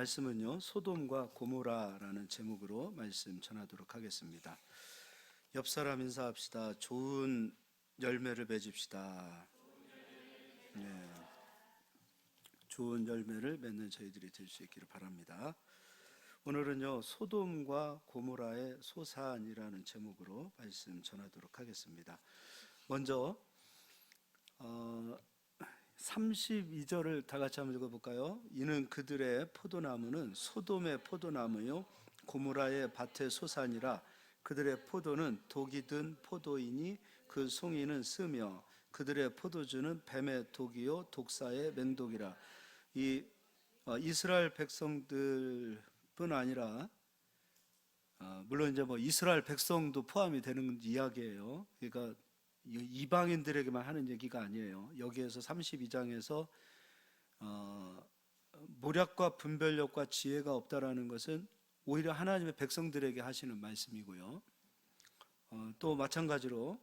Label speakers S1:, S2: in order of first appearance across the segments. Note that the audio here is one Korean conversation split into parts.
S1: 말씀은요, 소돔과 고모라라는 제목으로 말씀 전하도록 하겠습니다. 옆 사람 인사합시다. 좋은 열매를 맺읍시다. 네, 좋은 열매를 맺는 저희들이 될 수 있기를 바랍니다. 오늘은요, 소돔과 고모라의 소산이라는 제목으로 말씀 전하도록 하겠습니다. 먼저 32절을 다 같이 한번 읽어볼까요? 이는 그들의 포도나무는 소돔의 포도나무요 고모라의 밭의 소산이라. 그들의 포도는 독이 든 포도이니 그 송이는 쓰며 그들의 포도주는 뱀의 독이요 독사의 맹독이라. 이 이스라엘 백성들뿐 아니라 물론 이제 뭐 이스라엘 백성도 포함이 되는 이야기예요. 그러니까 이방인들에게만 하는 얘기가 아니에요. 여기에서 32장에서 모략과 분별력과 지혜가 없다라는 것은 오히려 하나님의 백성들에게 하시는 말씀이고요. 또 마찬가지로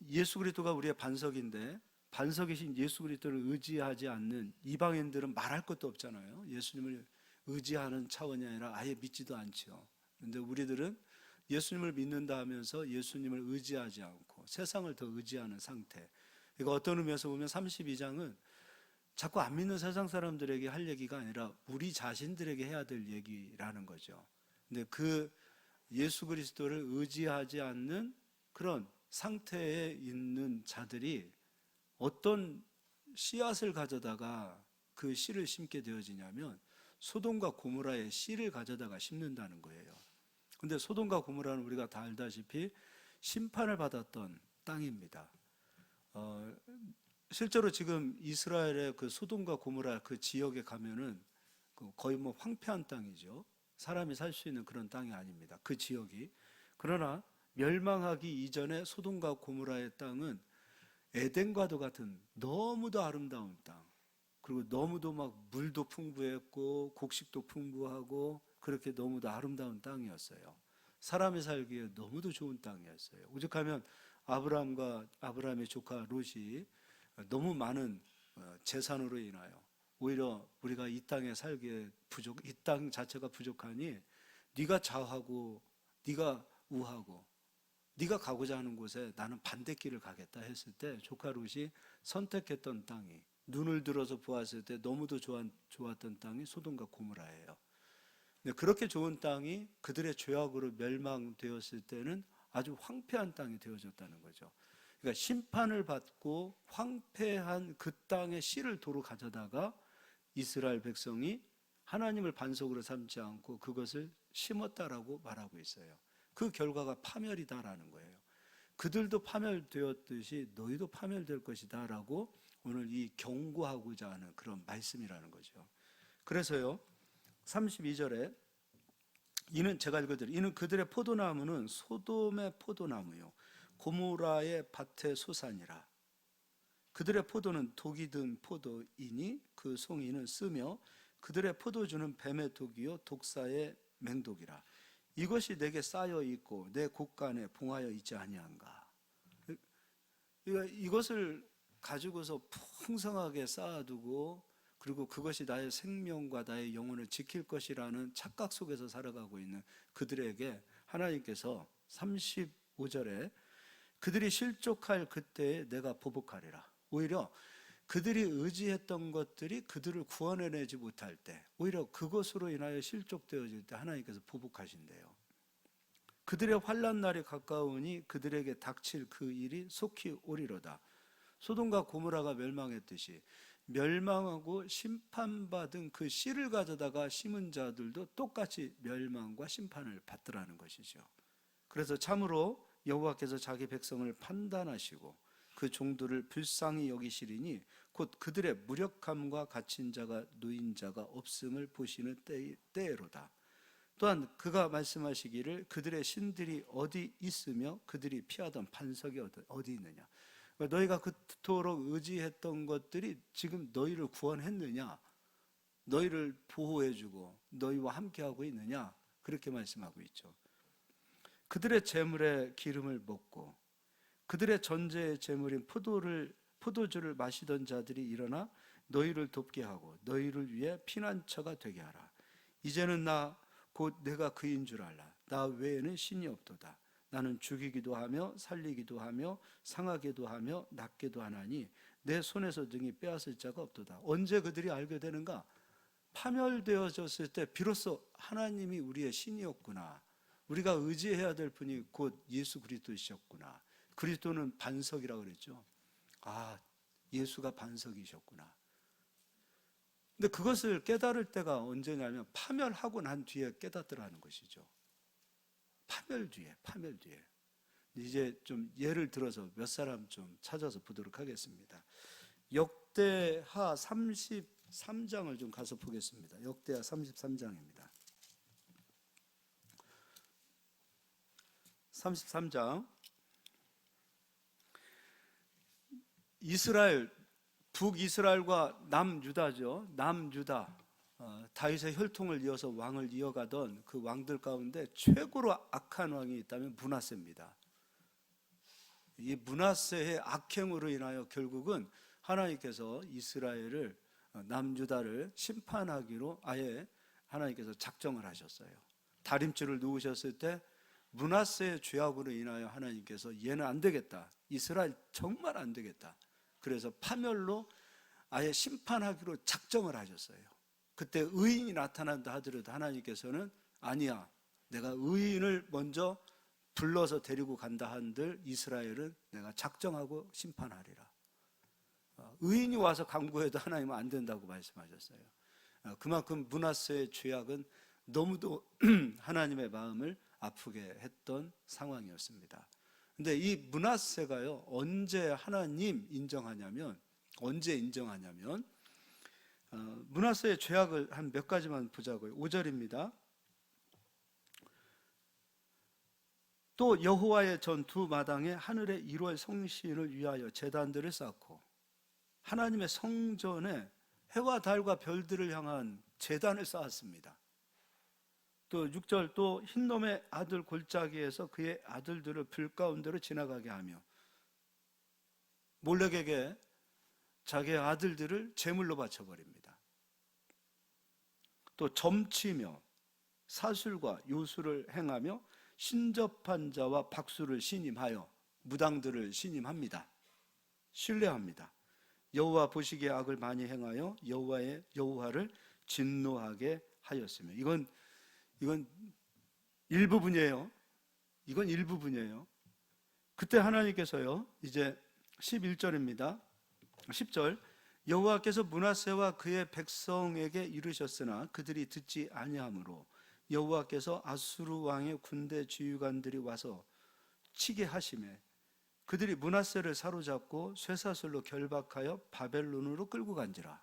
S1: 예수 그리스도가 우리의 반석인데 반석이신 예수 그리스도를 의지하지 않는 이방인들은 말할 것도 없잖아요. 예수님을 의지하는 차원이 아니라 아예 믿지도 않죠. 그런데 우리들은 예수님을 믿는다 하면서 예수님을 의지하지 않고 세상을 더 의지하는 상태. 이거 어떤 의미에서 보면 32장은 자꾸 안 믿는 세상 사람들에게 할 얘기가 아니라 우리 자신들에게 해야 될 얘기라는 거죠. 근데 그 예수 그리스도를 의지하지 않는 그런 상태에 있는 자들이 어떤 씨앗을 가져다가 그 씨를 심게 되어지냐면 소돔과 고모라의 씨를 가져다가 심는다는 거예요. 근데 소돔과 고모라는 우리가 다 알다시피 심판을 받았던 땅입니다. 실제로 지금 이스라엘의 그 소돔과 고모라 그 지역에 가면은 거의 뭐 황폐한 땅이죠. 사람이 살 수 있는 그런 땅이 아닙니다. 그 지역이. 그러나 멸망하기 이전에 소돔과 고모라의 땅은 에덴과도 같은 너무도 아름다운 땅. 그리고 너무도 막 물도 풍부했고 곡식도 풍부하고 그렇게 너무도 아름다운 땅이었어요. 사람이 살기에 너무도 좋은 땅이었어요. 오죽하면 아브라함의 조카 롯이 너무 많은 재산으로 인하여 오히려 우리가 이 땅에 살기에 이 땅 자체가 부족하니 네가 좌하고 네가 우하고 네가 가고자 하는 곳에 나는 반대길을 가겠다 했을 때 조카 롯이 선택했던 땅이 눈을 들어서 보았을 때 너무도 좋았던 땅이 소돔과 고모라예요. 그렇게 좋은 땅이 그들의 죄악으로 멸망되었을 때는 아주 황폐한 땅이 되어졌다는 거죠. 그러니까 심판을 받고 황폐한 그 땅의 씨를 도로 가져다가 이스라엘 백성이 하나님을 반석으로 삼지 않고 그것을 심었다라고 말하고 있어요. 그 결과가 파멸이다라는 거예요. 그들도 파멸되었듯이 너희도 파멸될 것이다 라고 오늘 이 경고하고자 하는 그런 말씀이라는 거죠. 그래서요 32절에 이는 제가 읽어드릴게요. 이는 그들의 포도나무는 소돔의 포도나무요 고모라의 밭의 소산이라. 그들의 포도는 독이 든 포도이니 그 송이는 쓰며 그들의 포도주는 뱀의 독이요 독사의 맹독이라. 이것이 내게 쌓여 있고 내 곳간에 봉하여 있지 아니한가. 이것을 가지고서 풍성하게 쌓아두고 그리고 그것이 나의 생명과 나의 영혼을 지킬 것이라는 착각 속에서 살아가고 있는 그들에게 하나님께서 35절에 그들이 실족할 그때에 내가 보복하리라. 오히려 그들이 의지했던 것들이 그들을 구원해내지 못할 때 오히려 그것으로 인하여 실족되어질 때 하나님께서 보복하신대요. 그들의 환난 날이 가까우니 그들에게 닥칠 그 일이 속히 오리로다. 소돔과 고모라가 멸망했듯이 멸망하고 심판받은 그 씨를 가져다가 심은 자들도 똑같이 멸망과 심판을 받더라는 것이죠. 그래서 참으로 여호와께서 자기 백성을 판단하시고 그 종들을 불쌍히 여기시리니 곧 그들의 무력함과 갇힌 자가 누인 자가 없음을 보시는 때로다. 또한 그가 말씀하시기를 그들의 신들이 어디 있으며 그들이 피하던 반석이 어디 있느냐. 너희가 그토록 의지했던 것들이 지금 너희를 구원했느냐, 너희를 보호해주고 너희와 함께하고 있느냐, 그렇게 말씀하고 있죠. 그들의 재물에 기름을 붓고 그들의 전제의 재물인 포도주를 마시던 자들이 일어나 너희를 돕게 하고 너희를 위해 피난처가 되게 하라. 이제는 나 곧 내가 그인 줄 알라. 나 외에는 신이 없도다. 나는 죽이기도 하며 살리기도 하며 상하게도 하며 낫게도 하나니 내 손에서 능히 빼앗을 자가 없도다. 언제 그들이 알게 되는가? 파멸되어졌을 때 비로소 하나님이 우리의 신이었구나. 우리가 의지해야 될 분이 곧 예수 그리스도이셨구나. 그리스도는 반석이라고 그랬죠. 아, 예수가 반석이셨구나. 근데 그것을 깨달을 때가 언제냐면 파멸하고 난 뒤에 깨닫더라는 것이죠. 파멸 뒤에. 이제 좀 예를 들어서 몇 사람 좀 찾아서 보도록 하겠습니다. 역대하 33장을 좀 가서 보겠습니다. 역대하 33장입니다. 33장. 이스라엘, 북이스라엘과 남유다죠. 남유다. 다윗의 혈통을 이어서 왕을 이어가던 그 왕들 가운데 최고로 악한 왕이 있다면 므낫세입니다. 이 므낫세의 악행으로 인하여 결국은 하나님께서 이스라엘을, 남유다를 심판하기로 아예 하나님께서 작정을 하셨어요. 다림줄을 놓으셨을 때 므낫세의 죄악으로 인하여 하나님께서 얘는 안 되겠다. 이스라엘 정말 안 되겠다. 그래서 파멸로 아예 심판하기로 작정을 하셨어요. 그때 의인이 나타난다 하더라도 하나님께서는 아니야. 내가 의인을 먼저 불러서 데리고 간다 한들 이스라엘은 내가 작정하고 심판하리라. 의인이 와서 강구해도 하나님은 안 된다고 말씀하셨어요. 그만큼 므낫세의 죄악은 너무도 하나님의 마음을 아프게 했던 상황이었습니다. 근데 이 므낫세가요, 언제 하나님 인정하냐면, 므낫세의 죄악을 한 몇 가지만 보자고요. 5절입니다. 또 여호와의 전 두 마당에 하늘의 1월 성신을 위하여 제단들을 쌓고 하나님의 성전에 해와 달과 별들을 향한 제단을 쌓았습니다. 또 6절, 또 흰놈의 아들 골짜기에서 그의 아들들을 불 가운데로 지나가게 하며 몰렉에게 자기의 아들들을 제물로 바쳐버립니다. 또 점치며 사술과 요술을 행하며 신접한 자와 박수를 신임하여 무당들을 신임합니다. 신뢰합니다. 여호와 보시기에 악을 많이 행하여 여호와를 진노하게 하였으며, 이건 일부분이에요. 이건 일부분이에요. 그때 하나님께서요, 이제 11절입니다. 10절, 여호와께서 므낫세와 그의 백성에게 이르셨으나 그들이 듣지 아니하므로 여호와께서 아수르 왕의 군대 지휘관들이 와서 치게 하시매 그들이 므낫세를 사로잡고 쇠사슬로 결박하여 바벨론으로 끌고 간지라.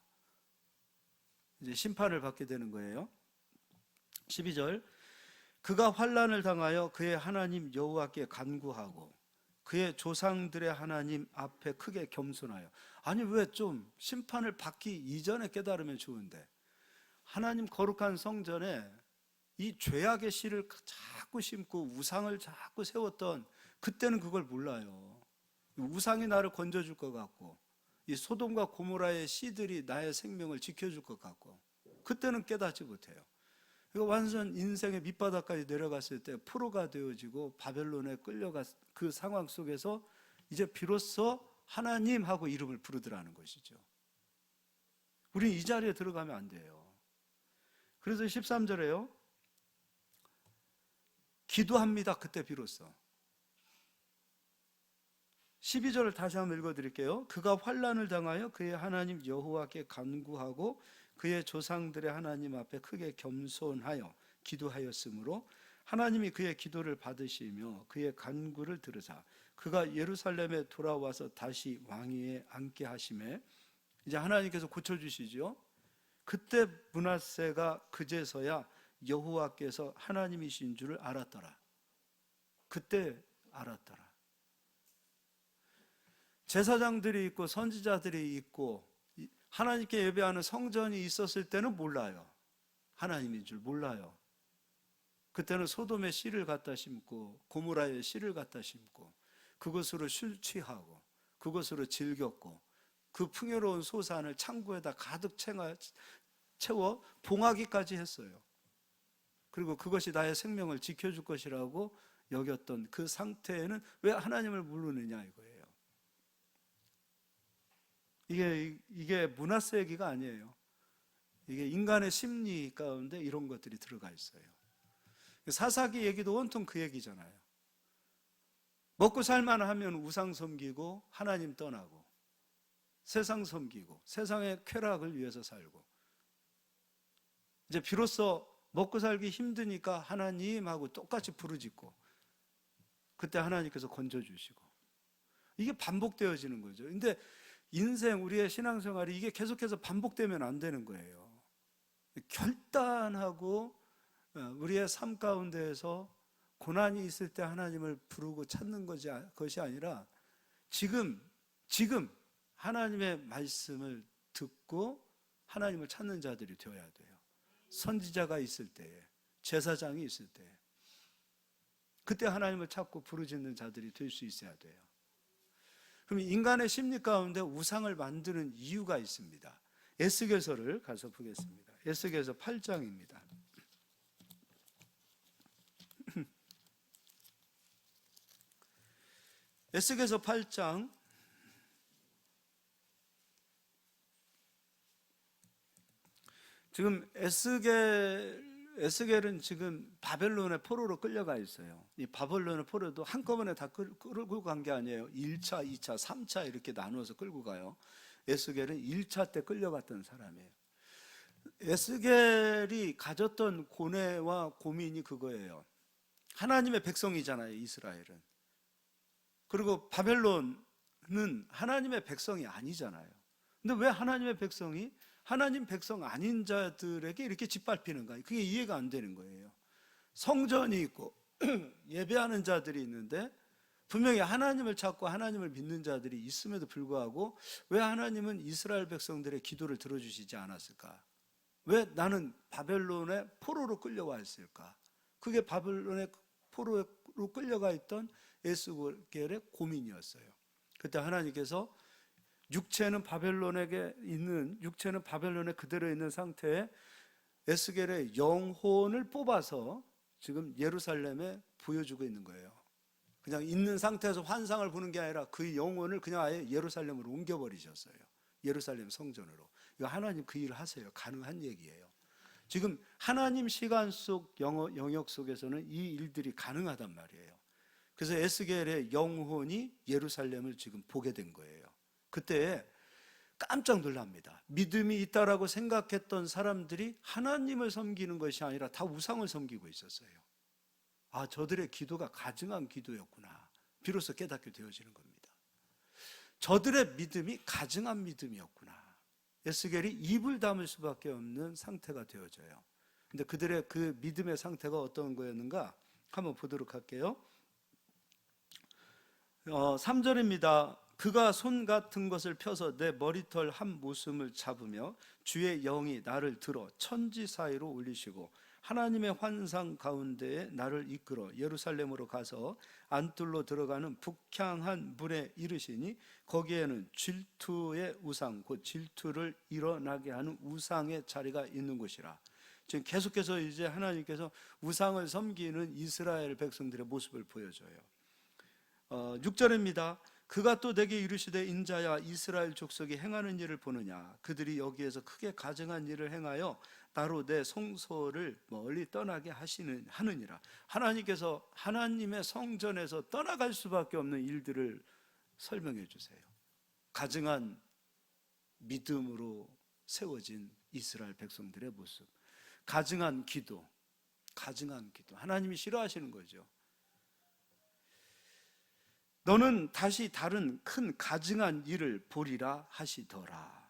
S1: 이제 심판을 받게 되는 거예요. 12절, 그가 환난을 당하여 그의 하나님 여호와께 간구하고 그의 조상들의 하나님 앞에 크게 겸손하여. 아니, 왜 좀 심판을 받기 이전에 깨달으면 좋은데 하나님 거룩한 성전에 이 죄악의 씨를 자꾸 심고 우상을 자꾸 세웠던, 그때는 그걸 몰라요. 우상이 나를 건져줄 것 같고 이 소돔과 고모라의 씨들이 나의 생명을 지켜줄 것 같고 그때는 깨닫지 못해요. 이거 완전 인생의 밑바닥까지 내려갔을 때 프로가 되어지고 바벨론에 끌려간 그 상황 속에서 이제 비로소 하나님하고 이름을 부르더라는 것이죠. 우리는 이 자리에 들어가면 안 돼요. 그래서 13절에요, 기도합니다. 그때 비로소. 12절을 다시 한번 읽어드릴게요. 그가 환난을 당하여 그의 하나님 여호와께 간구하고 그의 조상들의 하나님 앞에 크게 겸손하여 기도하였으므로 하나님이 그의 기도를 받으시며 그의 간구를 들으사 그가 예루살렘에 돌아와서 다시 왕위에 앉게 하심에, 이제 하나님께서 고쳐주시죠. 그때 므낫세가 그제서야 여호와께서 하나님이신 줄을 알았더라. 그때 알았더라. 제사장들이 있고 선지자들이 있고 하나님께 예배하는 성전이 있었을 때는 몰라요. 하나님인 줄 몰라요. 그때는 소돔의 씨를 갖다 심고 고모라의 씨를 갖다 심고 그것으로 술 취하고 그것으로 즐겼고 그 풍요로운 소산을 창고에다 가득 채워 봉하기까지 했어요. 그리고 그것이 나의 생명을 지켜줄 것이라고 여겼던 그 상태에는 왜 하나님을 모르느냐 이거예요. 이게 문하세 얘기가 아니에요. 이게 인간의 심리 가운데 이런 것들이 들어가 있어요. 사사기 얘기도 온통 그 얘기잖아요. 먹고 살만 하면 우상 섬기고 하나님 떠나고 세상 섬기고 세상의 쾌락을 위해서 살고, 이제 비로소 먹고 살기 힘드니까 하나님하고 똑같이 부르짖고 그때 하나님께서 건져주시고, 이게 반복되어지는 거죠. 근데 인생, 우리의 신앙생활이 이게 계속해서 반복되면 안 되는 거예요. 결단하고 우리의 삶 가운데에서 고난이 있을 때 하나님을 부르고 찾는 것이 아니라 지금 하나님의 말씀을 듣고 하나님을 찾는 자들이 되어야 돼요. 선지자가 있을 때에, 제사장이 있을 때, 그때 하나님을 찾고 부르짖는 자들이 될 수 있어야 돼요. 그럼 인간의 심리 가운데 우상을 만드는 이유가 있습니다. 에스겔서를 가서 보겠습니다. 에스겔서 8장입니다. 에스겔서 8장 지금 에스겔은 지금 바벨론의 포로로 끌려가 있어요. 이 바벨론의 포로도 한꺼번에 다 끌고 간 게 아니에요. 1차, 2차, 3차 이렇게 나누어서 끌고 가요. 에스겔은 1차 때 끌려갔던 사람이에요. 에스겔이 가졌던 고뇌와 고민이 그거예요. 하나님의 백성이잖아요, 이스라엘은. 그리고 바벨론은 하나님의 백성이 아니잖아요. 근데 왜 하나님의 백성이 하나님 백성 아닌 자들에게 이렇게 짓밟히는가? 그게 이해가 안 되는 거예요. 성전이 있고 예배하는 자들이 있는데 분명히 하나님을 찾고 하나님을 믿는 자들이 있음에도 불구하고 왜 하나님은 이스라엘 백성들의 기도를 들어주시지 않았을까? 왜 나는 바벨론의 포로로 끌려와 있을까? 그게 바벨론의 포로로 끌려가 있던 에스겔의 고민이었어요. 그때 하나님께서 육체는 바벨론에 그대로 있는 상태에 에스겔의 영혼을 뽑아서 지금 예루살렘에 보여주고 있는 거예요. 그냥 있는 상태에서 환상을 보는 게 아니라 그 영혼을 그냥 아예 예루살렘으로 옮겨버리셨어요. 예루살렘 성전으로. 이거 하나님 그 일을 하세요. 가능한 얘기예요. 지금 하나님 시간 속 영역 속에서는 이 일들이 가능하단 말이에요. 그래서 에스겔의 영혼이 예루살렘을 지금 보게 된 거예요. 그때 깜짝 놀랍니다. 믿음이 있다라고 생각했던 사람들이 하나님을 섬기는 것이 아니라 다 우상을 섬기고 있었어요. 아, 저들의 기도가 가증한 기도였구나. 비로소 깨닫게 되어지는 겁니다. 저들의 믿음이 가증한 믿음이었구나. 에스겔이 입을 다물 수밖에 없는 상태가 되어져요. 근데 그들의 그 믿음의 상태가 어떤 거였는가? 한번 보도록 할게요. 3절입니다. 그가 손 같은 것을 펴서 내 머리털 한 모순을 잡으며 주의 영이 나를 들어 천지 사이로 올리시고 하나님의 환상 가운데에 나를 이끌어 예루살렘으로 가서 안뜰로 들어가는 북향한 문에 이르시니 거기에는 질투의 우상, 곧 질투를 일어나게 하는 우상의 자리가 있는 곳이라. 지금 계속해서 이제 하나님께서 우상을 섬기는 이스라엘 백성들의 모습을 보여줘요. 6절입니다. 그가 또 내게 이르시되 인자야 이스라엘 족속이 행하는 일을 보느냐. 그들이 여기에서 크게 가증한 일을 행하여 나로 내 성소를 멀리 떠나게 하느니라. 하나님께서 하나님의 성전에서 떠나갈 수밖에 없는 일들을 설명해 주세요. 가증한 믿음으로 세워진 이스라엘 백성들의 모습, 가증한 기도. 하나님이 싫어하시는 거죠. 너는 다시 다른 큰 가증한 일을 보리라 하시더라.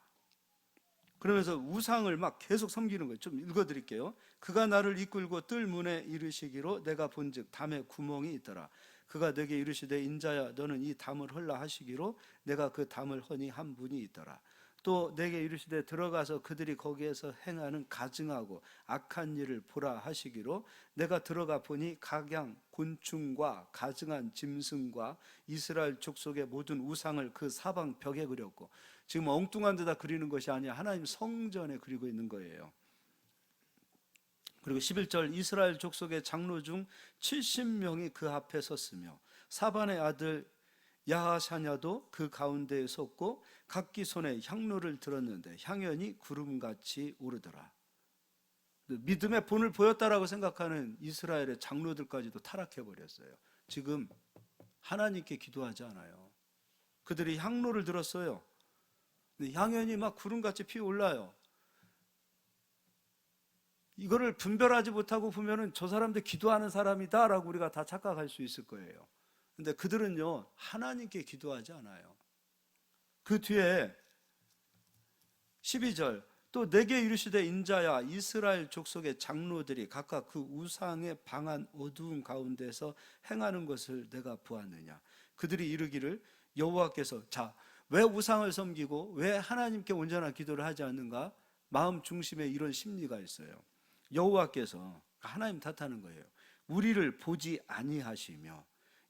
S1: 그러면서 우상을 막 계속 섬기는 거예요. 좀 읽어드릴게요. 그가 나를 이끌고 뜰 문에 이르시기로 내가 본즉 담에 구멍이 있더라. 그가 내게 이르시되 인자야 너는 이 담을 헐라 하시기로 내가 그 담을 허니 한 분이 있더라. 또 내게 이르시되 들어가서 그들이 거기에서 행하는 가증하고 악한 일을 보라 하시기로 내가 들어가 보니 각양 곤충과 가증한 짐승과 이스라엘 족속의 모든 우상을 그 사방 벽에 그렸고 지금 엉뚱한 데다 그리는 것이 아니라 하나님 성전에 그리고 있는 거예요. 그리고 11절 이스라엘 족속의 장로 중 70명이 그 앞에 섰으며 사반의 아들 야하샤냐도 그 가운데에 섰고 각기 손에 향로를 들었는데 향연이 구름같이 오르더라. 믿음의 본을 보였다라고 생각하는 이스라엘의 장로들까지도 타락해버렸어요. 지금 하나님께 기도하지 않아요. 그들이 향로를 들었어요. 향연이 막 구름같이 피어올라요. 이거를 분별하지 못하고 보면은 저 사람들 기도하는 사람이다 라고 우리가 다 착각할 수 있을 거예요. 근데 그들은요 하나님께 기도하지 않아요. 그 뒤에 12절 또 내게 이르시되 인자야 이스라엘 족속의 장로들이 각각 그 우상의 방한 어두운 가운데서 행하는 것을 내가 보았느냐. 그들이 이르기를 여호와께서 자 왜 우상을 섬기고 왜 하나님께 온전한 기도를 하지 않는가. 마음 중심에 이런 심리가 있어요. 여호와께서 하나님 탓하는 거예요. 우리를 보지 아니하시며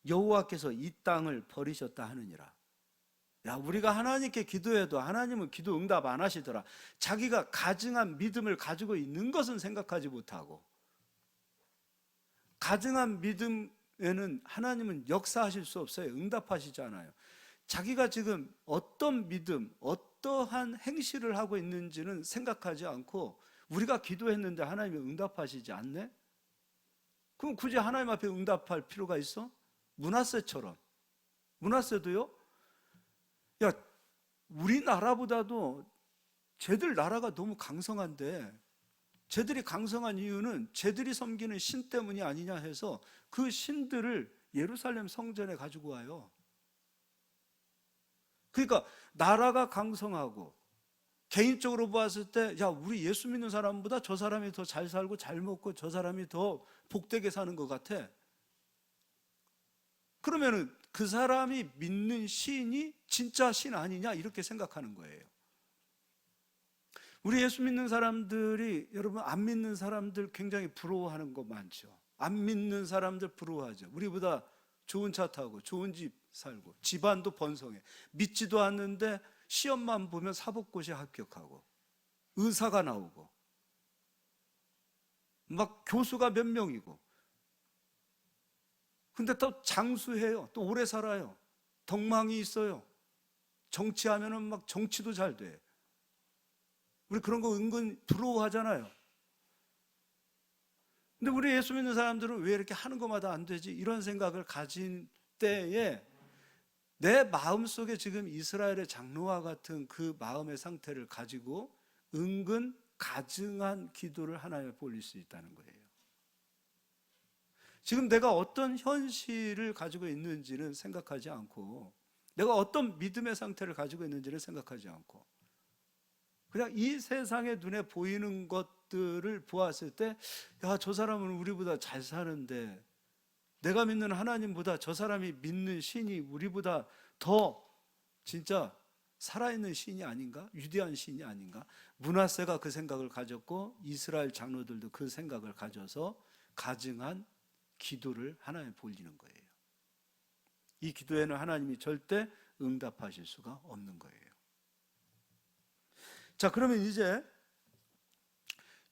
S1: 여호와께서 이 땅을 버리셨다 하느니라. 야, 우리가 하나님께 기도해도 하나님은 기도 응답 안 하시더라. 자기가 가증한 믿음을 가지고 있는 것은 생각하지 못하고, 가증한 믿음에는 하나님은 역사하실 수 없어요. 응답하시지 않아요. 자기가 지금 어떤 믿음, 어떠한 행실을 하고 있는지는 생각하지 않고 우리가 기도했는데 하나님이 응답하시지 않네? 그럼 굳이 하나님 앞에 응답할 필요가 있어? 므낫세처럼. 므낫세도요? 야, 우리나라보다도 쟤들 나라가 너무 강성한데 쟤들이 강성한 이유는 쟤들이 섬기는 신 때문이 아니냐 해서 그 신들을 예루살렘 성전에 가지고 와요. 그러니까 나라가 강성하고 개인적으로 보았을 때 야, 우리 예수 믿는 사람보다 저 사람이 더 잘 살고 잘 먹고 저 사람이 더 복되게 사는 것 같아. 그러면은 그 사람이 믿는 신이 진짜 신 아니냐 이렇게 생각하는 거예요. 우리 예수 믿는 사람들이 여러분 안 믿는 사람들 굉장히 부러워하는 거 많죠. 안 믿는 사람들 부러워하죠. 우리보다 좋은 차 타고 좋은 집 살고 집안도 번성해. 믿지도 않는데 시험만 보면 사법고시에 합격하고 의사가 나오고 막 교수가 몇 명이고 근데 또 장수해요. 또 오래 살아요. 덕망이 있어요. 정치하면은 막 정치도 잘 돼. 우리 그런 거 은근 부러워하잖아요. 근데 우리 예수 믿는 사람들은 왜 이렇게 하는 것마다 안 되지? 이런 생각을 가진 때에 내 마음속에 지금 이스라엘의 장로와 같은 그 마음의 상태를 가지고 은근 가증한 기도를 하나님께 올릴 수 있다는 거예요. 지금 내가 어떤 현실을 가지고 있는지는 생각하지 않고 내가 어떤 믿음의 상태를 가지고 있는지를 생각하지 않고 그냥 이 세상의 눈에 보이는 것들을 보았을 때 야, 저 사람은 우리보다 잘 사는데 내가 믿는 하나님보다 저 사람이 믿는 신이 우리보다 더 진짜 살아있는 신이 아닌가? 위대한 신이 아닌가? 므낫세가 그 생각을 가졌고 이스라엘 장로들도 그 생각을 가져서 가증한 기도를 하나님께 올리는 거예요. 이 기도에는 하나님이 절대 응답하실 수가 없는 거예요. 자, 그러면 이제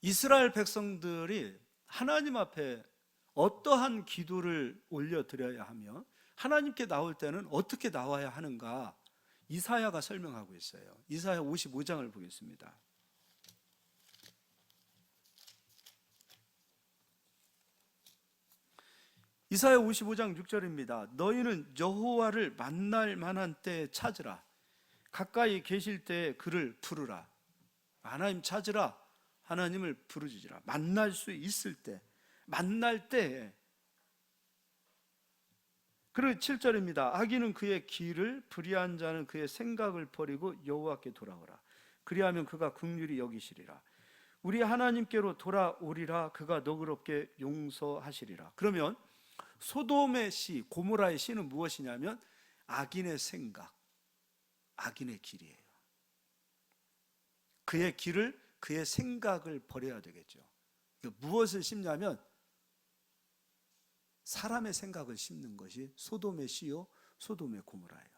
S1: 이스라엘 백성들이 하나님 앞에 어떠한 기도를 올려드려야 하며 하나님께 나올 때는 어떻게 나와야 하는가 이사야가 설명하고 있어요. 이사야 55장을 보겠습니다. 이사야 55장 6절입니다. 너희는 여호와를 만날 만한 때에 찾으라. 가까이 계실 때에 그를 부르라. 하나님 찾으라. 하나님을 부르짖으라. 만날 수 있을 때, 만날 때에. 그리고 7절입니다. 악인은 그의 길을, 불의한 자는 그의 생각을 버리고 여호와께 돌아오라. 그리하면 그가 긍휼히 여기시리라. 우리 하나님께로 돌아오리라. 그가 너그럽게 용서하시리라. 그러면 소돔의 시, 고모라의 시는 무엇이냐면 악인의 생각, 악인의 길이에요. 그의 길을, 그의 생각을 버려야 되겠죠. 무엇을 심냐면 사람의 생각을 심는 것이 소돔의 시요, 소돔의 고모라예요.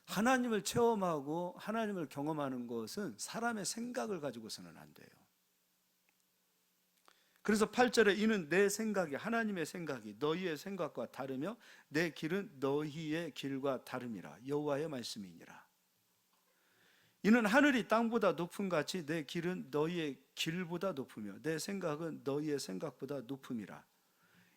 S1: 하나님을 체험하고 하나님을 경험하는 것은 사람의 생각을 가지고서는 안 돼요. 그래서 8절에 이는 내 생각이 하나님의 생각이 너희의 생각과 다르며 내 길은 너희의 길과 다름이라 여호와의 말씀이니라. 이는 하늘이 땅보다 높음 같이 내 길은 너희의 길보다 높으며 내 생각은 너희의 생각보다 높음이라.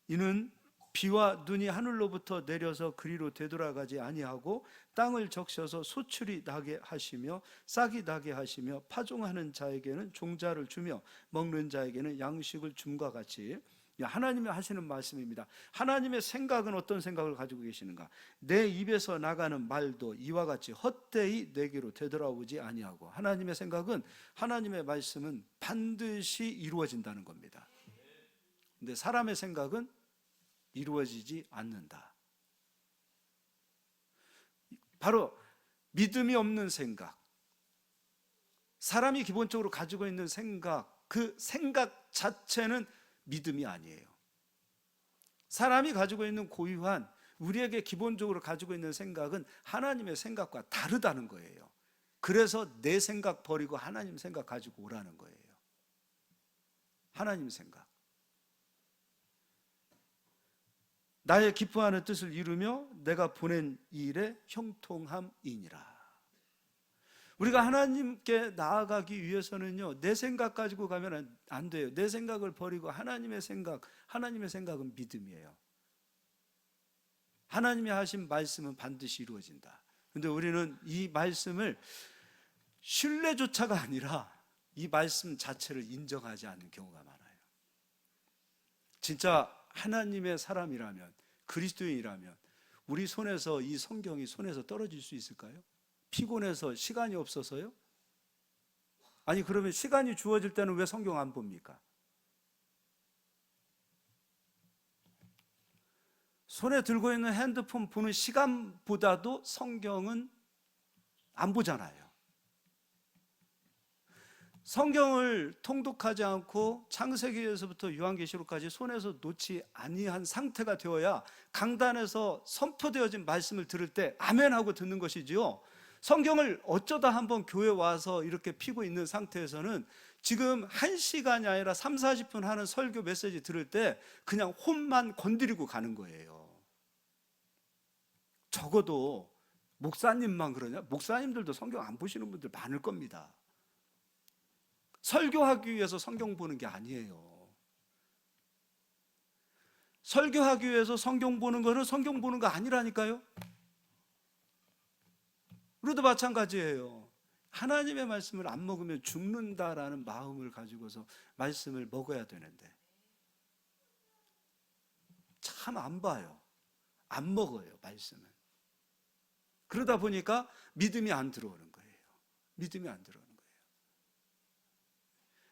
S1: 이는 비와 눈이 하늘로부터 내려서 그리로 되돌아가지 아니하고 땅을 적셔서 소출이 나게 하시며 싹이 나게 하시며 파종하는 자에게는 종자를 주며 먹는 자에게는 양식을 줌과 같이. 하나님이 하시는 말씀입니다. 하나님의 생각은 어떤 생각을 가지고 계시는가? 내 입에서 나가는 말도 이와 같이 헛되이 내게로 되돌아오지 아니하고, 하나님의 생각은, 하나님의 말씀은 반드시 이루어진다는 겁니다. 근데 사람의 생각은 이루어지지 않는다. 바로 믿음이 없는 생각, 사람이 기본적으로 가지고 있는 생각, 그 생각 자체는 믿음이 아니에요. 사람이 가지고 있는 고유한, 우리에게 기본적으로 가지고 있는 생각은 하나님의 생각과 다르다는 거예요. 그래서 내 생각 버리고 하나님 생각 가지고 오라는 거예요. 하나님 생각. 나의 기뻐하는 뜻을 이루며 내가 보낸 일에 형통함이니라. 우리가 하나님께 나아가기 위해서는요, 내 생각 가지고 가면 안 돼요. 내 생각을 버리고 하나님의 생각은 믿음이에요. 하나님이 하신 말씀은 반드시 이루어진다. 그런데 우리는 이 말씀을 신뢰조차가 아니라 이 말씀 자체를 인정하지 않는 경우가 많아요. 진짜 하나님의 사람이라면, 그리스도인이라면 우리 손에서 이 성경이 손에서 떨어질 수 있을까요? 피곤해서 시간이 없어서요? 아니, 그러면 시간이 주어질 때는 왜 성경 안 봅니까? 손에 들고 있는 핸드폰 보는 시간보다도 성경은 안 보잖아요. 성경을 통독하지 않고 창세기에서부터 요한계시록까지 손에서 놓지 아니한 상태가 되어야 강단에서 선포되어진 말씀을 들을 때 아멘 하고 듣는 것이지요. 성경을 어쩌다 한번 교회 와서 이렇게 피고 있는 상태에서는 지금 1시간이 아니라 3, 40분 하는 설교 메시지 들을 때 그냥 혼만 건드리고 가는 거예요. 적어도 목사님만 그러냐? 목사님들도 성경 안 보시는 분들 많을 겁니다. 설교하기 위해서 성경 보는 게 아니에요. 설교하기 위해서 성경 보는 거는 성경 보는 거 아니라니까요. 우리도 마찬가지예요. 하나님의 말씀을 안 먹으면 죽는다라는 마음을 가지고서 말씀을 먹어야 되는데 참 안 봐요. 안 먹어요, 말씀을. 그러다 보니까 믿음이 안 들어오는 거예요. 믿음이 안 들어오는 거예요.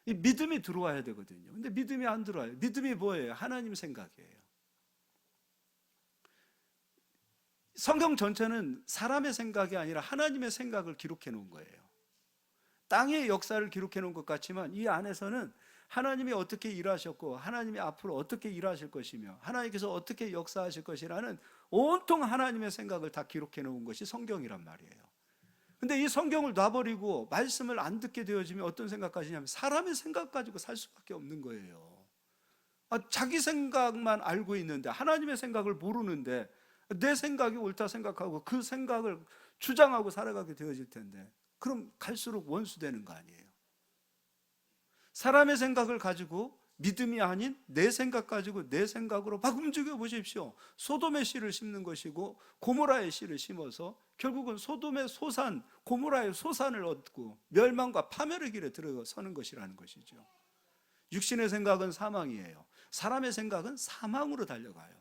S1: 이 믿음이 들어와야 되거든요. 근데 믿음이 안 들어와요. 믿음이 뭐예요? 하나님 생각이에요. 성경 전체는 사람의 생각이 아니라 하나님의 생각을 기록해 놓은 거예요. 땅의 역사를 기록해 놓은 것 같지만 이 안에서는 하나님이 어떻게 일하셨고 하나님이 앞으로 어떻게 일하실 것이며 하나님께서 어떻게 역사하실 것이라는 온통 하나님의 생각을 다 기록해 놓은 것이 성경이란 말이에요. 근데 이 성경을 놔버리고 말씀을 안 듣게 되어지면 어떤 생각까지냐면 사람의 생각 가지고 살 수밖에 없는 거예요. 자기 생각만 알고 있는데 하나님의 생각을 모르는데 내 생각이 옳다 생각하고 그 생각을 주장하고 살아가게 되어질 텐데 그럼 갈수록 원수되는 거 아니에요. 사람의 생각을 가지고 믿음이 아닌 내 생각 가지고 내 생각으로 막 움직여 보십시오. 소돔의 씨를 심는 것이고 고모라의 씨를 심어서 결국은 소돔의 소산, 고모라의 소산을 얻고 멸망과 파멸의 길에 들어서는 것이라는 것이죠. 육신의 생각은 사망이에요. 사람의 생각은 사망으로 달려가요.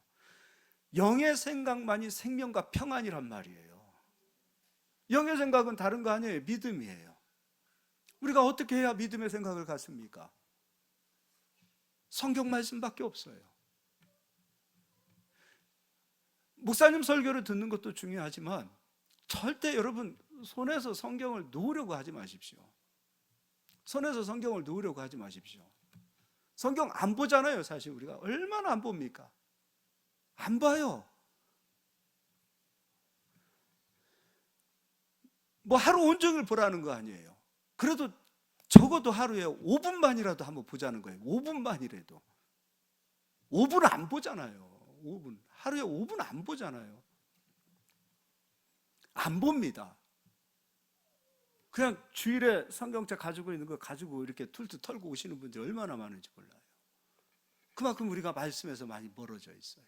S1: 영의 생각만이 생명과 평안이란 말이에요. 영의 생각은 다른 거 아니에요. 믿음이에요. 우리가 어떻게 해야 믿음의 생각을 갖습니까? 성경 말씀밖에 없어요. 목사님 설교를 듣는 것도 중요하지만 절대 여러분 손에서 성경을 놓으려고 하지 마십시오. 손에서 성경을 놓으려고 하지 마십시오. 성경 안 보잖아요. 사실 우리가 얼마나 안 봅니까? 안 봐요. 뭐 하루 온종일 보라는 거 아니에요. 그래도 적어도 하루에 5분만이라도 한번 보자는 거예요. 5분만이라도. 5분 안 보잖아요. 5분. 하루에 5분 안 보잖아요. 안 봅니다. 그냥 주일에 성경책 가지고 있는 거 가지고 이렇게 툴툴 털고 오시는 분들이 얼마나 많은지 몰라요. 그만큼 우리가 말씀에서 많이 멀어져 있어요.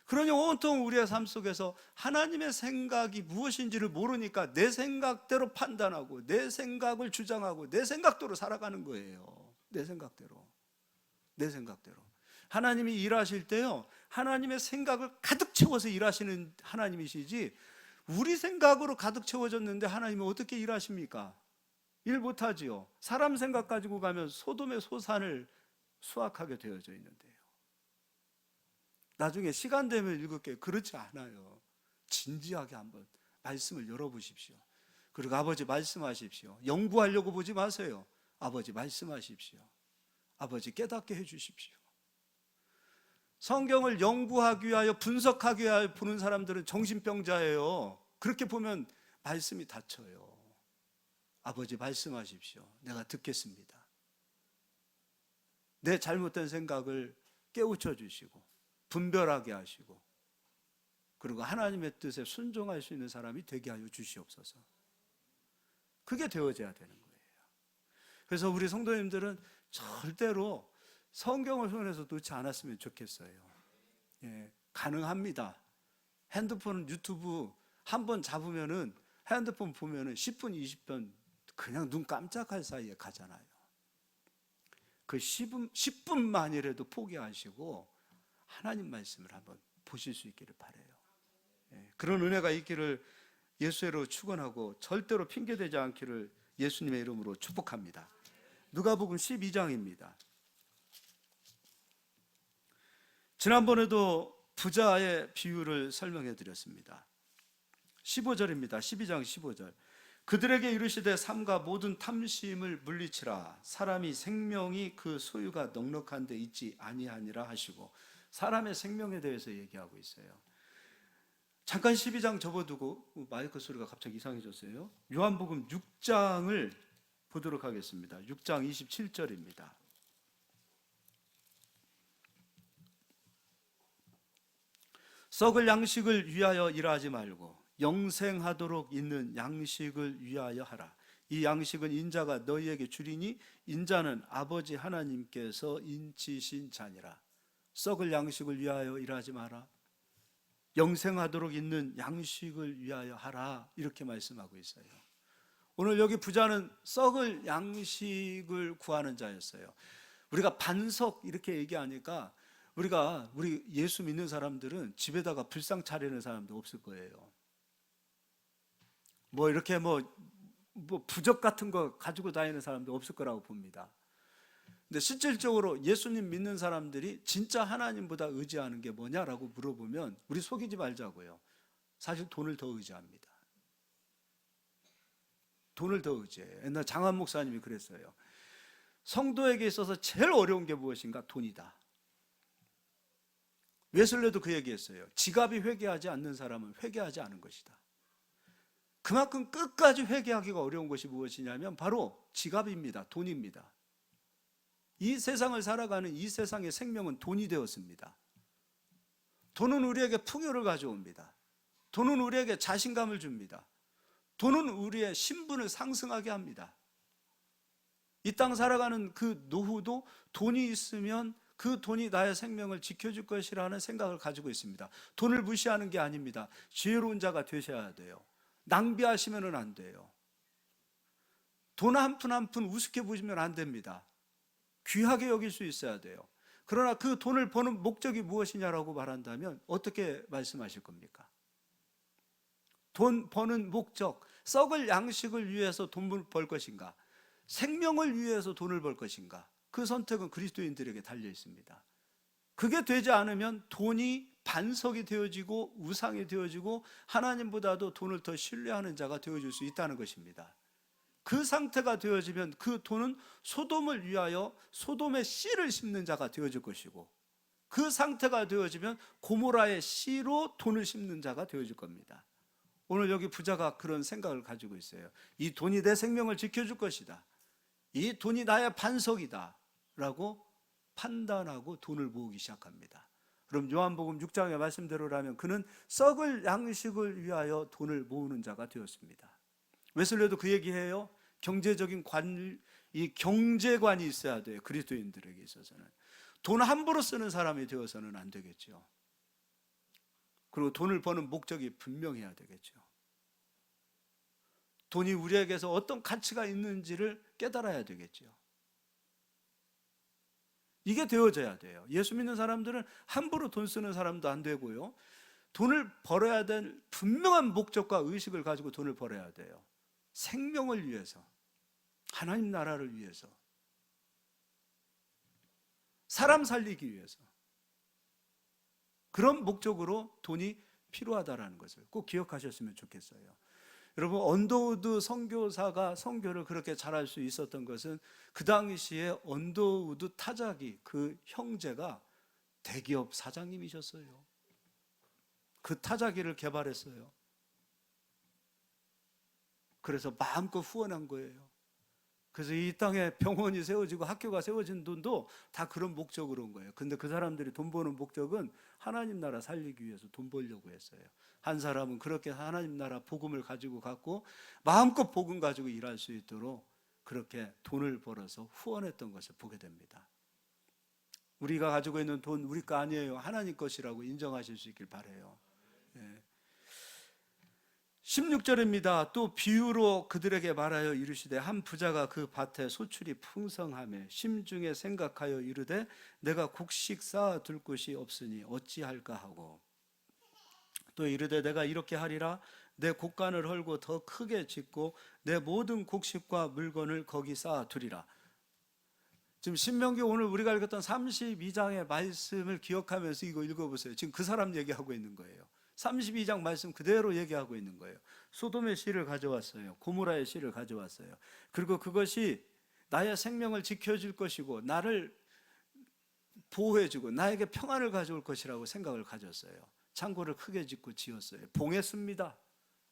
S1: 그러니 온통 우리의 삶 속에서 하나님의 생각이 무엇인지를 모르니까 내 생각대로 판단하고 내 생각을 주장하고 내 생각대로 살아가는 거예요. 내 생각대로. 내 생각대로. 하나님이 일하실 때요, 하나님의 생각을 가득 채워서 일하시는 하나님이시지, 우리 생각으로 가득 채워졌는데 하나님은 어떻게 일하십니까? 일 못하지요. 사람 생각 가지고 가면 소돔의 소산을 수확하게 되어져 있는데요. 나중에 시간 되면 읽을게요. 그렇지 않아요. 진지하게 한번 말씀을 열어보십시오. 그리고 아버지 말씀하십시오. 연구하려고 보지 마세요. 아버지 말씀하십시오. 아버지 깨닫게 해주십시오. 성경을 연구하기 위하여 분석하기 위하여 보는 사람들은 정신병자예요. 그렇게 보면 말씀이 닫혀요. 아버지 말씀하십시오. 내가 듣겠습니다. 내 잘못된 생각을 깨우쳐 주시고 분별하게 하시고, 그리고 하나님의 뜻에 순종할 수 있는 사람이 되게 하여 주시옵소서. 그게 되어져야 되는 거예요. 그래서 우리 성도님들은 절대로 성경을 손에서 놓지 않았으면 좋겠어요. 예, 가능합니다. 핸드폰, 유튜브 한번 잡으면은, 핸드폰 보면은 10분, 20분 그냥 눈 깜짝할 사이에 가잖아요. 그 10분만이라도 포기하시고 하나님 말씀을 한번 보실 수 있기를 바라요. 예, 그런 은혜가 있기를 예수로 축원하고 절대로 핑계대지 않기를 예수님의 이름으로 축복합니다. 누가복음 12장입니다. 지난번에도 부자의 비유를 설명해 드렸습니다. 15절입니다. 12장 15절. 그들에게 이르시되 삼가 모든 탐심을 물리치라. 사람이 생명이 그 소유가 넉넉한 데 있지 아니하니라 하시고, 사람의 생명에 대해서 얘기하고 있어요. 잠깐 12장 접어두고, 마이크 소리가 갑자기 이상해졌어요. 요한복음 6장을 보도록 하겠습니다. 6장 27절입니다. 썩을 양식을 위하여 일하지 말고 영생하도록 있는 양식을 위하여 하라. 이 양식은 인자가 너희에게 주리니 인자는 아버지 하나님께서 인치신 자니라. 썩을 양식을 위하여 일하지 마라. 영생하도록 있는 양식을 위하여 하라. 이렇게 말씀하고 있어요. 오늘 여기 부자는 썩을 양식을 구하는 자였어요. 우리가 반석 이렇게 얘기하니까 우리 예수 믿는 사람들은 집에다가 불상 차리는 사람도 없을 거예요. 뭐 이렇게 뭐 부적 같은 거 가지고 다니는 사람도 없을 거라고 봅니다. 근데 실질적으로 예수님 믿는 사람들이 진짜 하나님보다 의지하는 게 뭐냐라고 물어보면 우리 속이지 말자고요. 사실 돈을 더 의지합니다. 돈을 더 의지해요. 옛날 장한 목사님이 그랬어요. 성도에게 있어서 제일 어려운 게 무엇인가? 돈이다. 웨슬레도 그 얘기했어요. 지갑이 회개하지 않는 사람은 회개하지 않은 것이다. 그만큼 끝까지 회개하기가 어려운 것이 무엇이냐면 바로 지갑입니다. 돈입니다. 이 세상을 살아가는 이 세상의 생명은 돈이 되었습니다. 돈은 우리에게 풍요를 가져옵니다. 돈은 우리에게 자신감을 줍니다. 돈은 우리의 신분을 상승하게 합니다. 이 땅 살아가는 그 노후도 돈이 있으면 그 돈이 나의 생명을 지켜줄 것이라는 생각을 가지고 있습니다. 돈을 무시하는 게 아닙니다. 지혜로운 자가 되셔야 돼요. 낭비하시면 안 돼요. 돈 한 푼 한 푼 우습게 보시면 안 됩니다. 귀하게 여길 수 있어야 돼요. 그러나 그 돈을 버는 목적이 무엇이냐라고 말한다면 어떻게 말씀하실 겁니까? 돈 버는 목적, 썩을 양식을 위해서 돈을 벌 것인가? 생명을 위해서 돈을 벌 것인가? 그 선택은 그리스도인들에게 달려 있습니다. 그게 되지 않으면 돈이 반석이 되어지고 우상이 되어지고 하나님보다도 돈을 더 신뢰하는 자가 되어질 수 있다는 것입니다. 그 상태가 되어지면 그 돈은 소돔을 위하여 소돔의 씨를 심는 자가 되어질 것이고, 그 상태가 되어지면 고모라의 씨로 돈을 심는 자가 되어질 겁니다. 오늘 여기 부자가 그런 생각을 가지고 있어요. 이 돈이 내 생명을 지켜줄 것이다. 이 돈이 나의 반석이다. 라고 판단하고 돈을 모으기 시작합니다. 그럼 요한복음 6장의 말씀대로라면 그는 썩을 양식을 위하여 돈을 모으는 자가 되었습니다. 웨슬레도 그 얘기해요. 경제적인 이 경제관이 있어야 돼요. 그리스도인들에게 있어서는. 돈 함부로 쓰는 사람이 되어서는 안 되겠죠. 그리고 돈을 버는 목적이 분명해야 되겠죠. 돈이 우리에게서 어떤 가치가 있는지를 깨달아야 되겠죠. 이게 되어져야 돼요. 예수 믿는 사람들은 함부로 돈 쓰는 사람도 안 되고요. 돈을 벌어야 될 분명한 목적과 의식을 가지고 돈을 벌어야 돼요. 생명을 위해서, 하나님 나라를 위해서, 사람 살리기 위해서. 그런 목적으로 돈이 필요하다는 것을 꼭 기억하셨으면 좋겠어요. 여러분, 언더우드 선교사가 선교를 그렇게 잘할 수 있었던 것은 그 당시에 언더우드 타자기 그 형제가 대기업 사장님이셨어요. 그 타자기를 개발했어요. 그래서 마음껏 후원한 거예요. 그래서 이 땅에 병원이 세워지고 학교가 세워진 돈도 다 그런 목적으로 온 거예요. 근데 그 사람들이 돈 버는 목적은 하나님 나라 살리기 위해서 돈 벌려고 했어요. 한 사람은 그렇게 하나님 나라 복음을 가지고 갔고 마음껏 복음 가지고 일할 수 있도록 그렇게 돈을 벌어서 후원했던 것을 보게 됩니다. 우리가 가지고 있는 돈 우리 거 아니에요. 하나님 것이라고 인정하실 수 있길 바라요. 16절입니다. 또 비유로 그들에게 말하여 이르시되 한 부자가 그 밭에 소출이 풍성하며 심중에 생각하여 이르되 내가 곡식 쌓아 둘 곳이 없으니 어찌할까 하고 또 이르되 내가 이렇게 하리라 내 곡간을 헐고 더 크게 짓고 내 모든 곡식과 물건을 거기 쌓아 두리라. 지금 신명기 오늘 우리가 읽었던 32장의 말씀을 기억하면서 이거 읽어보세요. 지금 그 사람 얘기하고 있는 거예요. 32장 말씀 그대로 얘기하고 있는 거예요. 소돔의 씨를 가져왔어요. 고모라의 씨를 가져왔어요. 그리고 그것이 나의 생명을 지켜줄 것이고 나를 보호해주고 나에게 평안을 가져올 것이라고 생각을 가졌어요. 창고를 크게 짓고 지었어요. 봉했습니다.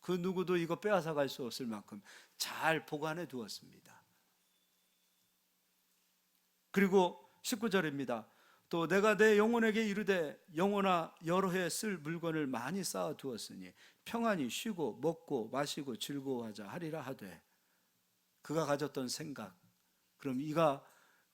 S1: 그 누구도 이거 빼앗아 갈 수 없을 만큼 잘 보관해 두었습니다. 그리고 19절입니다. 또 내가 내 영혼에게 이르되 영혼아 여러 해 쓸 물건을 많이 쌓아 두었으니 평안히 쉬고 먹고 마시고 즐거워하자 하리라 하되. 그가 가졌던 생각, 그럼 이가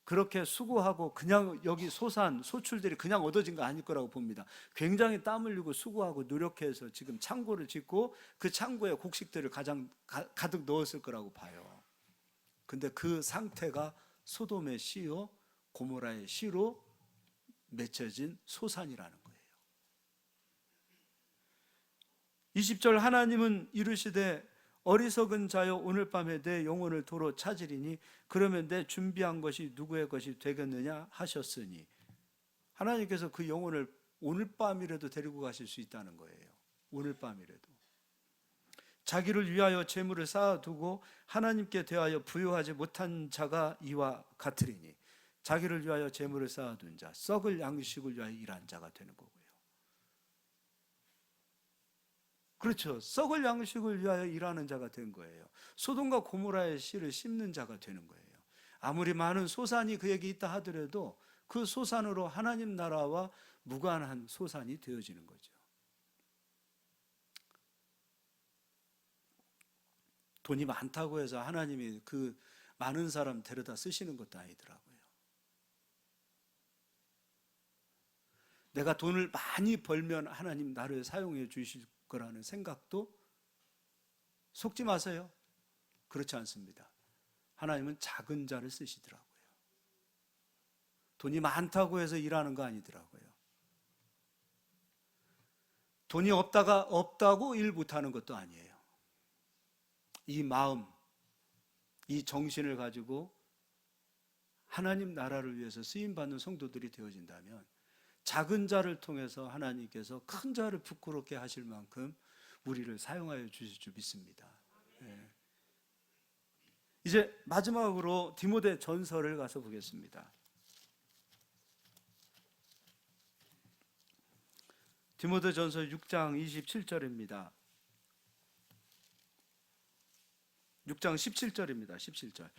S1: 그렇게 수고하고 그냥 여기 소출들이 그냥 얻어진 거 아닐 거라고 봅니다. 굉장히 땀 흘리고 수고하고 노력해서 지금 창고를 짓고 그 창고에 곡식들을 가득 넣었을 거라고 봐요. 근데 그 상태가 소돔의 씨요 고모라의 씨로 맺혀진 소산이라는 거예요. 20절 하나님은 이르시되 어리석은 자여 오늘 밤에 내 영혼을 도로 찾으리니 그러면 내 준비한 것이 누구의 것이 되겠느냐 하셨으니 하나님께서 그 영혼을 오늘 밤이라도 데리고 가실 수 있다는 거예요. 오늘 밤이라도. 자기를 위하여 재물을 쌓아두고 하나님께 대하여 부요하지 못한 자가 이와 같으리니 자기를 위하여 재물을 쌓아둔 자, 썩을 양식을 위하여 일한 자가 되는 거고요. 그렇죠. 썩을 양식을 위하여 일하는 자가 된 거예요. 소돔과 고모라의 씨를 씹는 자가 되는 거예요. 아무리 많은 소산이 그에게 있다 하더라도 그 소산으로 하나님 나라와 무관한 소산이 되어지는 거죠. 돈이 많다고 해서 하나님이 그 많은 사람 데려다 쓰시는 것도 아니더라고요. 내가 돈을 많이 벌면 하나님 나를 사용해 주실 거라는 생각도 속지 마세요. 그렇지 않습니다. 하나님은 작은 자를 쓰시더라고요. 돈이 많다고 해서 일하는 거 아니더라고요. 돈이 없다고 일 못하는 것도 아니에요. 이 마음, 이 정신을 가지고 하나님 나라를 위해서 쓰임받는 성도들이 되어진다면 작은 자를 통해서 하나님께서 큰 자를 부끄럽게 하실 만큼 우리를 사용하여 주실 줄 믿습니다. 네. 이제 마지막으로 디모데 전서를 가서 보겠습니다. 디모데 전서 6장 27절입니다. 6장 17절입니다. 17절.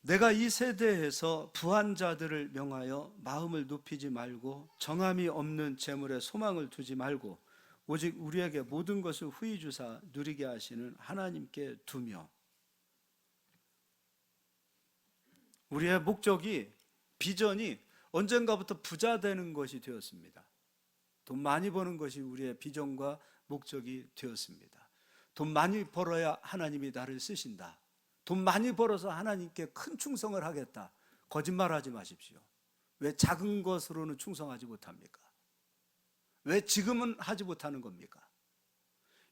S1: 내가 이 세대에서 부한 자들을 명하여 마음을 높이지 말고 정함이 없는 재물에 소망을 두지 말고 오직 우리에게 모든 것을 후히 주사 누리게 하시는 하나님께 두며. 우리의 목적이, 비전이 언젠가부터 부자 되는 것이 되었습니다. 돈 많이 버는 것이 우리의 비전과 목적이 되었습니다. 돈 많이 벌어야 하나님이 나를 쓰신다. 돈 많이 벌어서 하나님께 큰 충성을 하겠다. 거짓말하지 마십시오. 왜 작은 것으로는 충성하지 못합니까? 왜 지금은 하지 못하는 겁니까?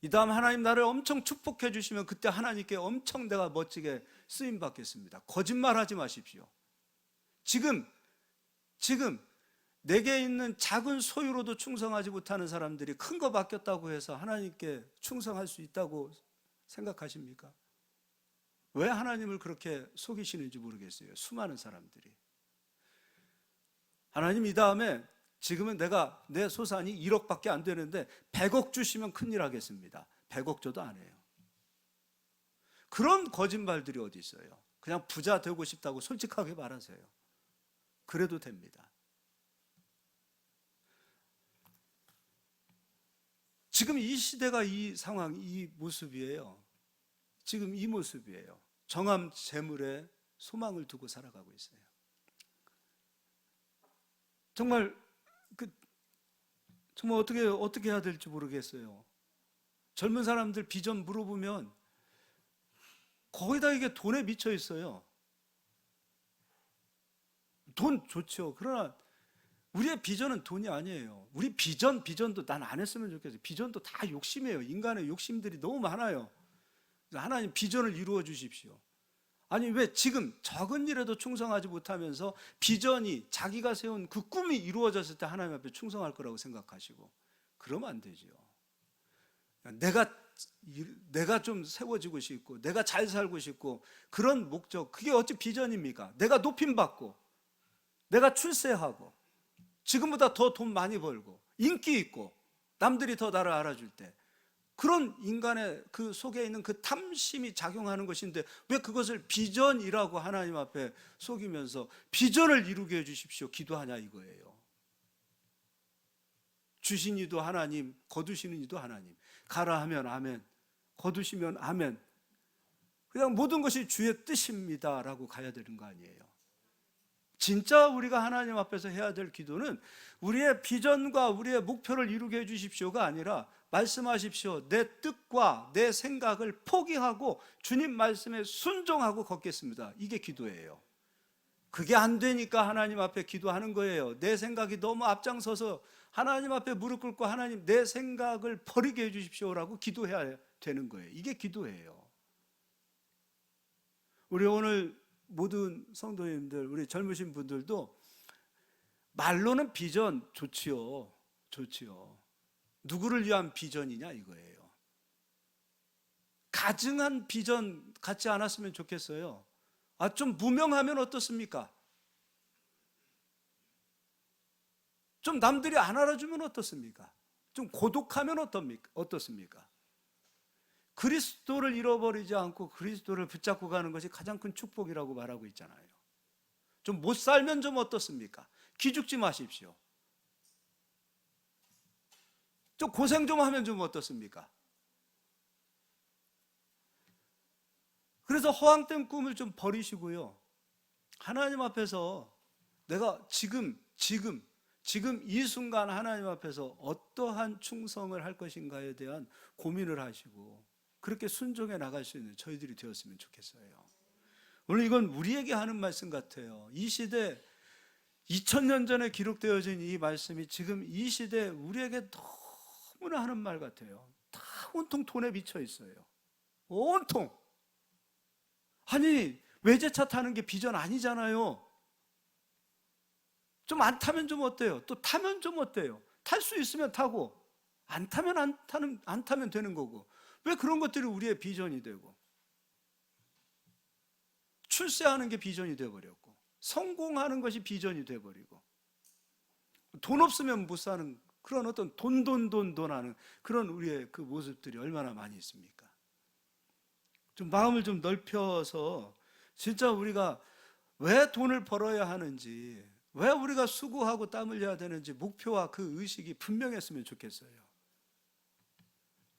S1: 이 다음 하나님 나를 엄청 축복해 주시면 그때 하나님께 엄청 내가 멋지게 쓰임 받겠습니다. 거짓말하지 마십시오. 지금 내게 있는 작은 소유로도 충성하지 못하는 사람들이 큰 거 맡겼다고 해서 하나님께 충성할 수 있다고 생각하십니까? 왜 하나님을 그렇게 속이시는지 모르겠어요. 수많은 사람들이. 하나님 이 다음에 지금은 내 소산이 1억밖에 안 되는데 100억 주시면 큰일 하겠습니다. 100억 줘도 안 해요. 그런 거짓말들이 어디 있어요? 그냥 부자 되고 싶다고 솔직하게 말하세요. 그래도 됩니다. 지금 이 시대가 이 상황, 이 모습이에요. 지금 이 모습이에요. 정함 재물에 소망을 두고 살아가고 있어요. 정말 어떻게 해야 될지 모르겠어요. 젊은 사람들 비전 물어보면 거의 다 이게 돈에 미쳐 있어요. 돈 좋죠. 그러나 우리의 비전은 돈이 아니에요. 우리 비전도 난 안 했으면 좋겠어요. 비전도 다 욕심이에요. 인간의 욕심들이 너무 많아요. 하나님 비전을 이루어 주십시오. 아니 왜 지금 적은 일에도 충성하지 못하면서 비전이 자기가 세운 그 꿈이 이루어졌을 때 하나님 앞에 충성할 거라고 생각하시고, 그러면 안 되죠. 내가 좀 세워지고 싶고 내가 잘 살고 싶고 그런 목적, 그게 어찌 비전입니까? 내가 높임받고 내가 출세하고 지금보다 더 돈 많이 벌고 인기 있고 남들이 더 나를 알아줄 때, 그런 인간의 그 속에 있는 그 탐심이 작용하는 것인데 왜 그것을 비전이라고 하나님 앞에 속이면서 비전을 이루게 해주십시오 기도하냐 이거예요. 주신 이도 하나님, 거두시는 이도 하나님. 가라 하면 아멘, 거두시면 아멘. 그냥 모든 것이 주의 뜻입니다 라고 가야 되는 거 아니에요. 진짜 우리가 하나님 앞에서 해야 될 기도는 우리의 비전과 우리의 목표를 이루게 해주십시오가 아니라 말씀하십시오. 내 뜻과 내 생각을 포기하고 주님 말씀에 순종하고 걷겠습니다. 이게 기도예요. 그게 안 되니까 하나님 앞에 기도하는 거예요. 내 생각이 너무 앞장서서 하나님 앞에 무릎 꿇고 하나님 내 생각을 버리게 해주십시오라고 기도해야 되는 거예요. 이게 기도예요. 우리 오늘 모든 성도님들, 우리 젊으신 분들도 말로는 비전 좋지요. 누구를 위한 비전이냐 이거예요. 가증한 비전 갖지 않았으면 좋겠어요. 좀 무명하면 어떻습니까? 좀 남들이 안 알아주면 어떻습니까? 좀 고독하면 어떻습니까? 그리스도를 잃어버리지 않고 그리스도를 붙잡고 가는 것이 가장 큰 축복이라고 말하고 있잖아요. 좀 못 살면 좀 어떻습니까? 기죽지 마십시오. 좀 고생 좀 하면 좀 어떻습니까? 그래서 허황된 꿈을 좀 버리시고요. 하나님 앞에서 내가 지금 이 순간 하나님 앞에서 어떠한 충성을 할 것인가에 대한 고민을 하시고 그렇게 순종해 나갈 수 있는 저희들이 되었으면 좋겠어요. 오늘 이건 우리에게 하는 말씀 같아요. 이 시대 2000년 전에 기록되어진 이 말씀이 지금 이 시대 우리에게 너무나 하는 말 같아요. 다 온통 돈에 미쳐 있어요. 온통. 아니 외제차 타는 게 비전 아니잖아요. 좀 안 타면 좀 어때요? 또 타면 좀 어때요? 탈 수 있으면 타고 안 타면 안 타면 되는 거고. 왜 그런 것들이 우리의 비전이 되고, 출세하는 게 비전이 되어버렸고 성공하는 것이 비전이 되어버리고 돈 없으면 못 사는 그런 어떤 돈 하는 그런 우리의 그 모습들이 얼마나 많이 있습니까? 좀 마음을 좀 넓혀서 진짜 우리가 왜 돈을 벌어야 하는지, 왜 우리가 수고하고 땀 흘려야 되는지 목표와 그 의식이 분명했으면 좋겠어요.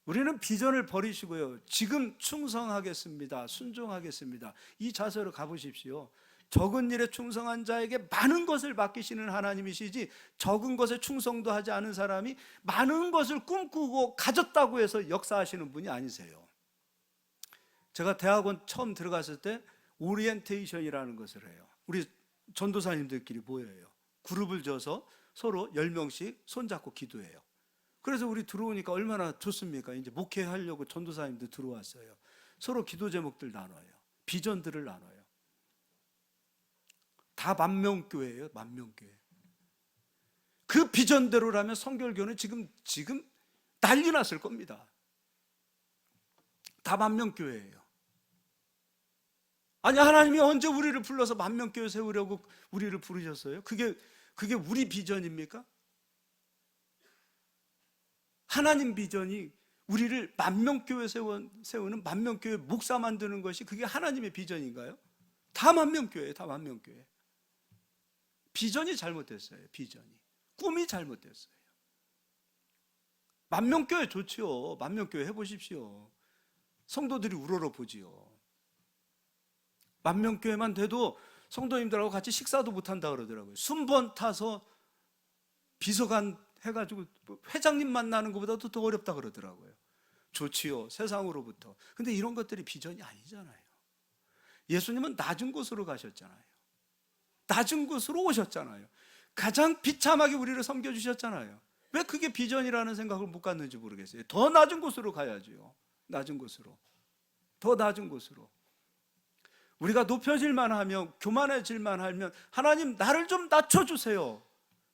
S1: 우리는 비전을 버리시고요, 지금 충성하겠습니다, 순종하겠습니다, 이 자세로 가보십시오. 적은 일에 충성한 자에게 많은 것을 맡기시는 하나님이시지, 적은 것에 충성도 하지 않은 사람이 많은 것을 꿈꾸고 가졌다고 해서 역사하시는 분이 아니세요. 제가 대학원 처음 들어갔을 때 오리엔테이션이라는 것을 해요. 우리 전도사님들끼리 모여요. 그룹을 져서 서로 10명씩 손잡고 기도해요. 그래서 우리 들어오니까 얼마나 좋습니까? 이제 목회하려고 전도사님들 들어왔어요. 서로 기도 제목들 나눠요. 비전들을 나눠요. 다 만명교회예요. 만명교회. 그 비전대로라면 성결교는 지금 난리 났을 겁니다. 다 만명교회예요. 아니, 하나님이 언제 우리를 불러서 만명교회 세우려고 우리를 부르셨어요? 그게 우리 비전입니까? 하나님 비전이 우리를 만명교회 세우는 만명교회 목사 만드는 것이 그게 하나님의 비전인가요? 다 만명교회예요. 다 만명교회. 비전이 잘못됐어요. 비전이. 꿈이 잘못됐어요. 만명교회 좋지요. 만명교회 해보십시오. 성도들이 우러러 보지요. 만명교회만 돼도 성도님들하고 같이 식사도 못한다 그러더라고요. 순번 타서 비서관 해가지고 회장님 만나는 것보다도 더 어렵다 그러더라고요. 좋지요, 세상으로부터. 근데 이런 것들이 비전이 아니잖아요. 예수님은 낮은 곳으로 가셨잖아요. 낮은 곳으로 오셨잖아요. 가장 비참하게 우리를 섬겨주셨잖아요. 왜 그게 비전이라는 생각을 못 갖는지 모르겠어요. 더 낮은 곳으로 가야죠. 낮은 곳으로. 더 낮은 곳으로. 우리가 높여질만 하면, 교만해질만 하면 하나님 나를 좀 낮춰주세요.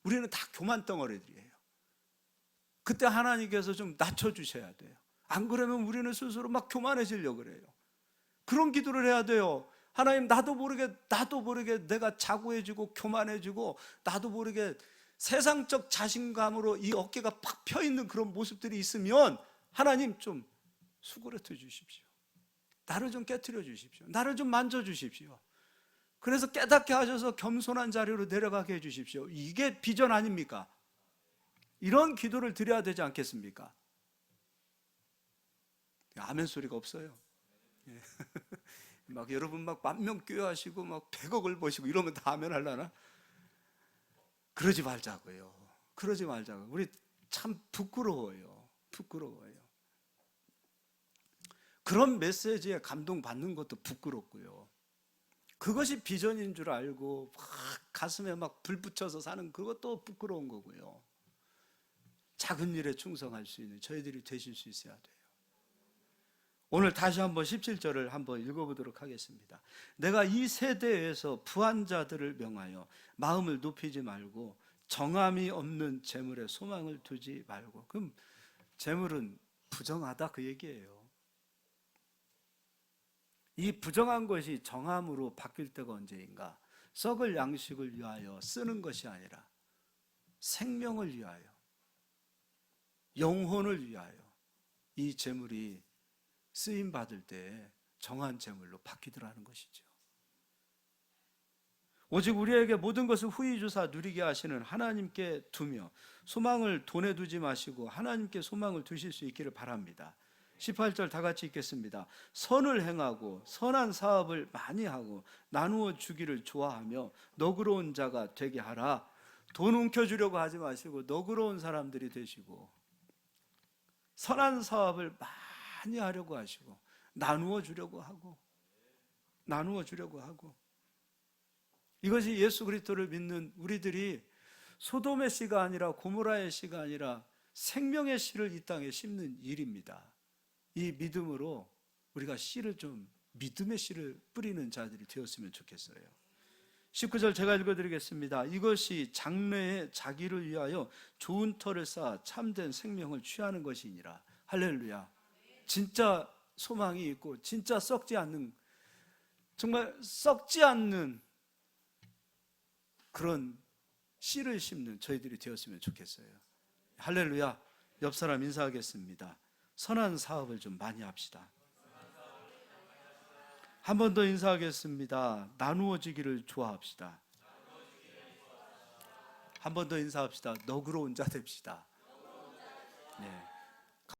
S1: 우리는 다 교만 덩어리들이에요. 그때 하나님께서 좀 낮춰주셔야 돼요. 안 그러면 우리는 스스로 막 교만해지려고 그래요. 그런 기도를 해야 돼요. 하나님, 나도 모르게 내가 자고해지고 교만해지고, 나도 모르게 세상적 자신감으로 이 어깨가 팍 펴있는 그런 모습들이 있으면 하나님 좀 수그러뜨려 주십시오. 나를 좀 깨트려 주십시오. 나를 좀 만져 주십시오. 그래서 깨닫게 하셔서 겸손한 자리로 내려가게 해주십시오. 이게 비전 아닙니까? 이런 기도를 드려야 되지 않겠습니까? 아멘 소리가 없어요. 예. 막 여러분 막 만명교회 하시고 막 100억을 버시고 이러면 다 아멘 하려나? 그러지 말자고요. 그러지 말자고. 우리 참 부끄러워요. 부끄러워요. 그런 메시지에 감동받는 것도 부끄럽고요. 그것이 비전인 줄 알고 막 가슴에 막 불 붙여서 사는 그것도 부끄러운 거고요. 작은 일에 충성할 수 있는 저희들이 되실 수 있어야 돼요. 오늘 다시 한번 17절을 한번 읽어보도록 하겠습니다. 내가 이 세대에서 부한 자들을 명하여 마음을 높이지 말고 정함이 없는 재물에 소망을 두지 말고. 그럼 재물은 부정하다 그 얘기예요. 이 부정한 것이 정함으로 바뀔 때가 언제인가? 썩을 양식을 위하여 쓰는 것이 아니라 생명을 위하여, 영혼을 위하여 이 재물이 쓰임 받을 때 정한 재물로 바뀌더라는 것이죠. 오직 우리에게 모든 것을 후히 주사 누리게 하시는 하나님께 두며 소망을 돈에 두지 마시고 하나님께 소망을 두실 수 있기를 바랍니다. 18절 다 같이 읽겠습니다. 선을 행하고 선한 사업을 많이 하고 나누어 주기를 좋아하며 너그러운 자가 되게 하라. 돈 움켜주려고 하지 마시고 너그러운 사람들이 되시고 선한 사업을 많이 하려고 하시고 나누어 주려고 하고 이것이 예수 그리스도를 믿는 우리들이 소돔의 씨가 아니라 고모라의 씨가 아니라 생명의 씨를 이 땅에 심는 일입니다. 이 믿음으로 우리가 씨를 좀 믿음의 씨를 뿌리는 자들이 되었으면 좋겠어요. 19절 제가 읽어드리겠습니다. 이것이 장래에 자기를 위하여 좋은 터를 쌓아 참된 생명을 취하는 것이니라. 할렐루야. 진짜 소망이 있고 진짜 썩지 않는, 정말 썩지 않는 그런 씨를 심는 저희들이 되었으면 좋겠어요. 할렐루야. 옆 사람 인사하겠습니다. 선한 사업을 좀 많이 합시다. 한 번 더 인사하겠습니다. 나누어지기를 좋아합시다. 한 번 더 인사합시다. 너그러운 자 됩시다. 네.